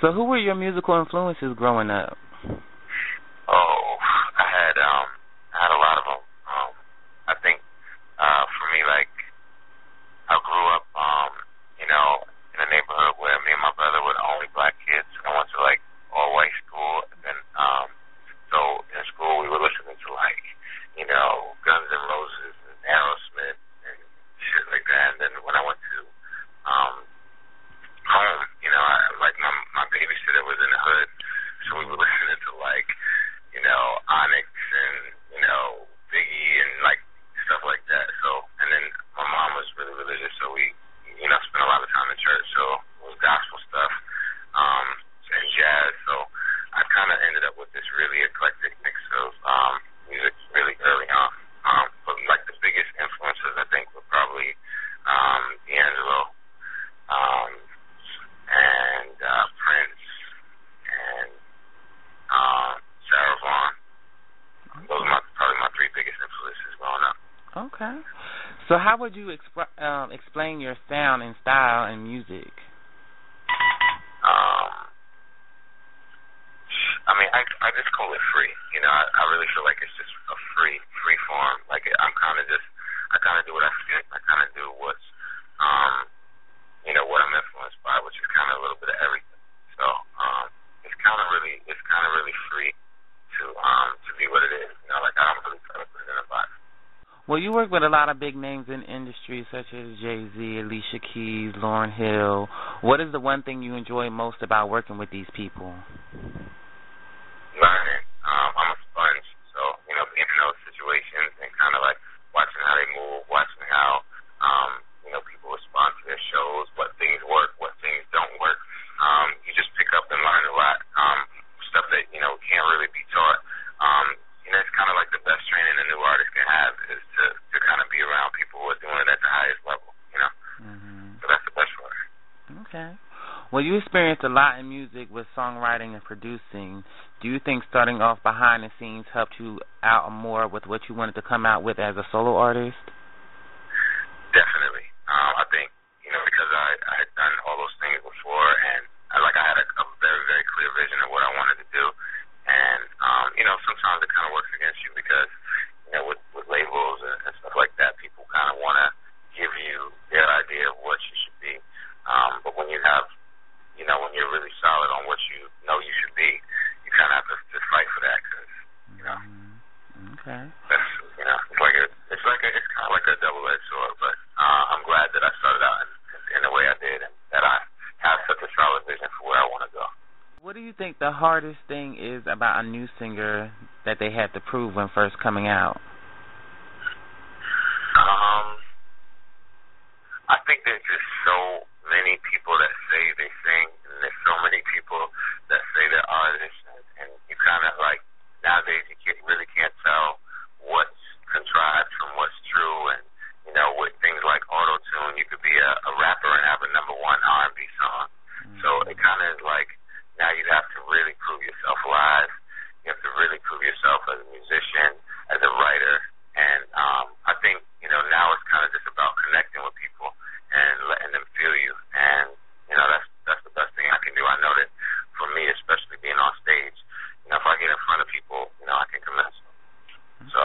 So who were your musical influences growing up? Oh, I had a lot of them. I think for me, like I grew up, in a neighborhood where me and my brother were the only black kids. I went to like all white school, and then so in school we were listening to like Guns N' Roses and Aerosmith and shit like that. And then when I went to home, like my babysitter was in the hood, so we were listening to like Onyx and Biggie and like stuff like that. So and then my mom was really religious, so we spent a lot of time in church. So it was gospel stuff and jazz. So I kind of ended up with this really eclectic mix of music really early on. But like the biggest influences I think were probably D'Angelo and Prince and Sarah Vaughan. Those are probably my three biggest influences growing up. Okay. So how would you explain your sound and style in music? I just call it free. I really feel like it's just a free form. Like I kind of do what I feel. I kind of do what's, what I'm influenced by, which is kind of a little bit of everything. So it's kind of really free to be what it is. Like I don't really try to put it in a box. Well, you work with a lot of big names in industry, such as Jay-Z, Alicia Keys, Lauryn Hill. What is the one thing you enjoy most about working with these people? Learning. I'm a sponge, so being in those situations and kind of like watching how they move, watching how people respond to their shows, what things work, what things don't work. You just pick up and learn a lot. Stuff that can't really be taught. It's kind of like the best training a new artist can have is to kind of be around people who are doing it at the highest level. So that's the best part. Okay. Well, you experienced a lot in music with songwriting and producing. Do you think starting off behind the scenes helped you out more with what you wanted to come out with as a solo artist? Definitely. I think, because I had done all those things before, and I had a very, very clear vision of what I wanted to do. And, sometimes it kind of works against you because, with labels and stuff like that, people kind of want to give you their idea of what you should be. But when you have, when you're really solid on what you know you should be, you kind of have to fight for that because, Okay. That's, it's kind of like a double-edged sword. But I'm glad that I started out in the way I did and that I have such a solid vision for where I want to go. What do you think the hardest thing is about a new singer that they have to prove when first coming out? I think there's just so many people that say they sing, and there's so many people that say they're artists, and you kind of nowadays you really can't tell what's contrived from what's true, and with things like auto-tune, you could be a rapper and have a #1 R&B song. So it kind of is like now you have to really prove yourself live. You have to really prove yourself as a musician, as a writer, and I think now it's kind of just about connecting with people and letting them feel you, and that's the best thing I can do. I know that for me, especially being on stage, if I get in front of people, I can convince them. So.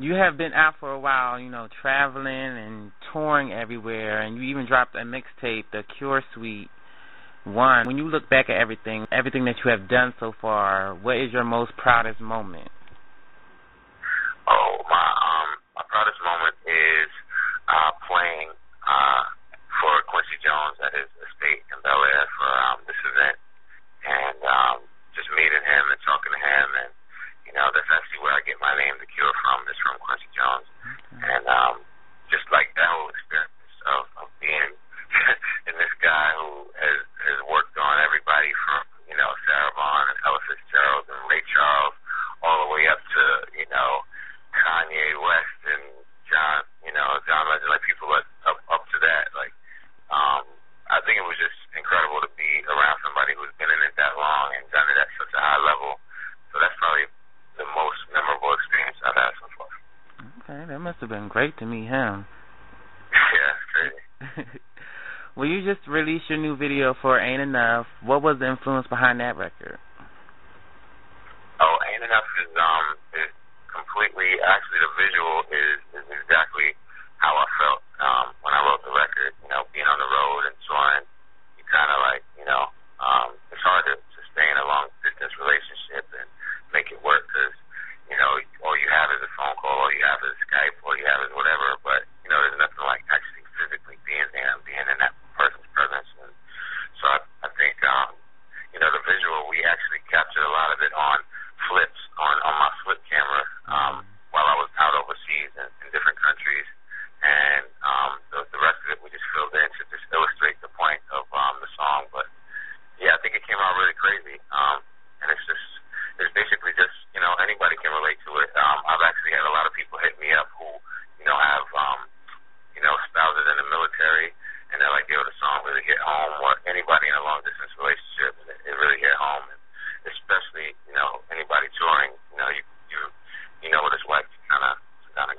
You have been out for a while, traveling and touring everywhere, and you even dropped a mixtape, The Cure Suite 1. When you look back at everything that you have done so far, what is your most proudest moment? Oh, my proudest moment is playing for Quincy Jones at his estate in Bel Air for this event, and just meeting him and talking to him, and that's actually where I get my name, The Cure, from. It's from Quincy Jones, and just like that whole experience of being and this guy who has worked on everybody from Sarah Vaughan and Ella Fitzgerald and Ray Charles all the way up to Kanye West and John Legend, like people up to that. I think it was just incredible to be around somebody who's been in it that long and done it at such a high level. So that's probably the most memorable experience I've had so far. Okay, that must have been great to meet him. Yeah, it's crazy. Well, you just released your new video for Ain't Enough. What was the influence behind that record? Oh, Ain't Enough is completely, actually the visual is exactly how I felt when I wrote the record. You know, being on the road and touring, you kind of like, you know, it's hard to stay in a long-distance relationship and make it work because, you know, all you have is a phone call, all you have is Skype, all you have is whatever, but, you know, there's nothing like actually physically being there and being in that person's presence. And so I think, you know, the visual, we actually captured a lot of it on flips, on my flip camera while I was out overseas in different countries. And the rest of it we just filled in to just illustrate the point of the song. But, yeah, I think it came out really crazy. And it's basically just, you know, anybody can relate to it. I've actually had a lot of people hit me up who, you know, have, you know, spouses in the military, and they're like, yo, the song really hit home, or anybody in a long-distance relationship, and it really hit home. And especially, you know, anybody touring, you know, you know what it's like to kind of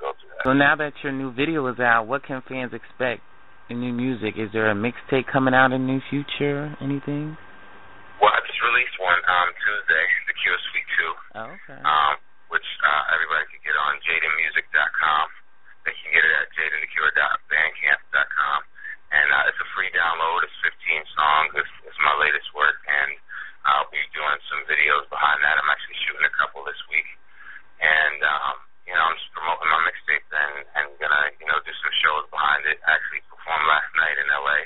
go through that. So now that your new video is out, what can fans expect in new music? Is there a mixtape coming out in the near future? Anything? Well, I just released one Tuesday, The Cure Suite 2. Oh, okay. Which everybody can get on JaidenMusic.com. They can get it at JaidenTheCure.bandcamp.com. And it's a free download. It's 15 songs. It's my latest work, and I'll be doing some videos behind that. I'm actually shooting a couple this week. And, you know, I'm just promoting my mixtape and going to, you know, do some shows behind it. I actually performed last night in L.A.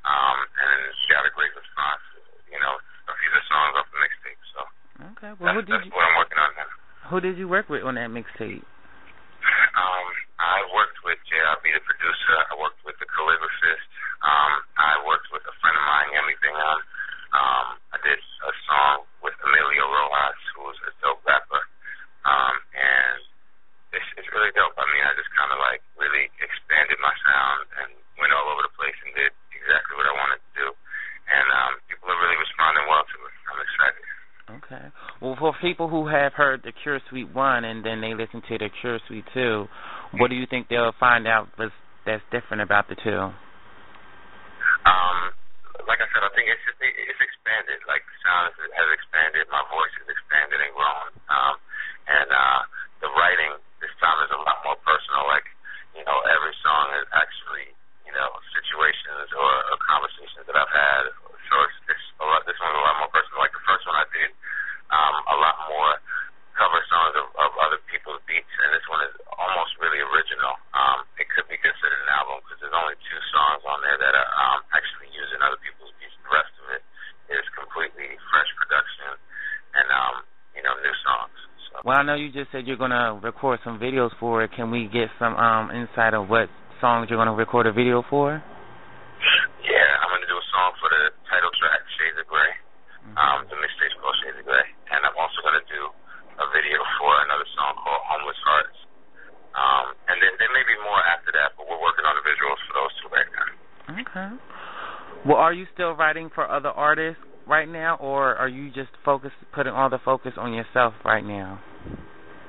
And got a great response, you know, a few of the songs off the mixtape. So okay. Well, that's what I'm working on now. Who did you work with on that mixtape? I worked with JRB, the producer. I worked with the calligraphist. I worked with a friend of mine, Yemi Bingham. I did a song with Emilio Rojas, who's a dope rapper. And it's really dope. I mean, I just kind of like really expanded my sound and went all over the place and did exactly what I wanted to do. And people are really responding well to it. I'm excited. Okay. Well, for people who have heard the Cure Suite 1 and then they listen to the Cure Suite 2, what do you think they'll find out that's different about the two? Like I said, I think it's expanded. Like the sound has expanded, my voice has expanded and grown. And the writing this time is a lot more personal. Like, you know, every song is actually, you know, situations or conversations that I've had. So it's a lot. This one's a lot more personal. Like the first one I did, a lot more cover songs of other people's beats, and this one is almost really original. It could be considered an album because there's only 2 songs on there that are actually using other people's beats. The rest of it is completely fresh production and, you know, new songs. So. Well, I know you just said you're going to record some videos for it. Can we get some insight of what songs you're going to record a video for? Yeah, I'm going to do a song for the title track, Shades of Grey. The mixtape's called Shades of Grey. And I'm also going to do a video for another song called Homeless Hearts. And then there may be more after that, but we're working on the visuals for those 2 right now. Okay. Well, are you still writing for other artists right now, or are you just putting all the focus on yourself right now?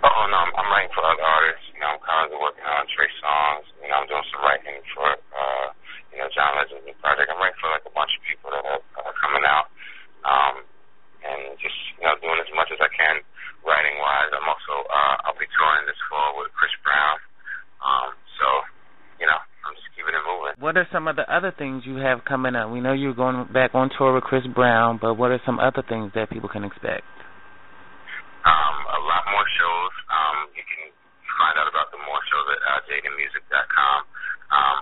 Oh, no, I'm writing for other artists. You know, I'm currently working on Trey songs. You know, I'm doing some writing for, you know, John Legend's new project. I'm writing for, like, a bunch of people that are coming out. And just, you know, doing as much as I can writing-wise. I'm also, I'll be touring this fall with Chris Brown. So, you know, I'm just keeping it moving. What are some of the other things you have coming up? We know you're going back on tour with Chris Brown, but what are some other things that people can expect? A lot more shows. You can find out about the more shows at JaidenMusic.com.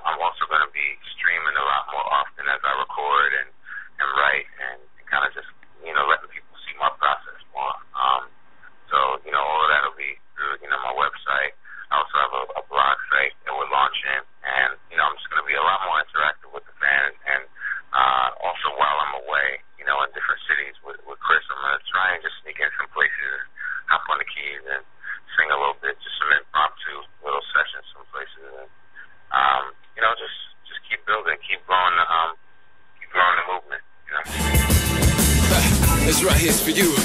I'm also going to be streaming a lot more often as I record and write and kind of just, you know, letting people see my process more. So, you know, all of that will be through, you know, my website. I also have a blog site that we're launching, and, you know, I'm just going to be a lot more interactive with the fans. And also while I'm away, you know, in different cities with Chris, I'm going to try and just sneak in some places, hop on the keys and sing a little bit, just some impromptu little sessions some places. And, you know, just keep building, keep growing the movement, you know. This right here's for you.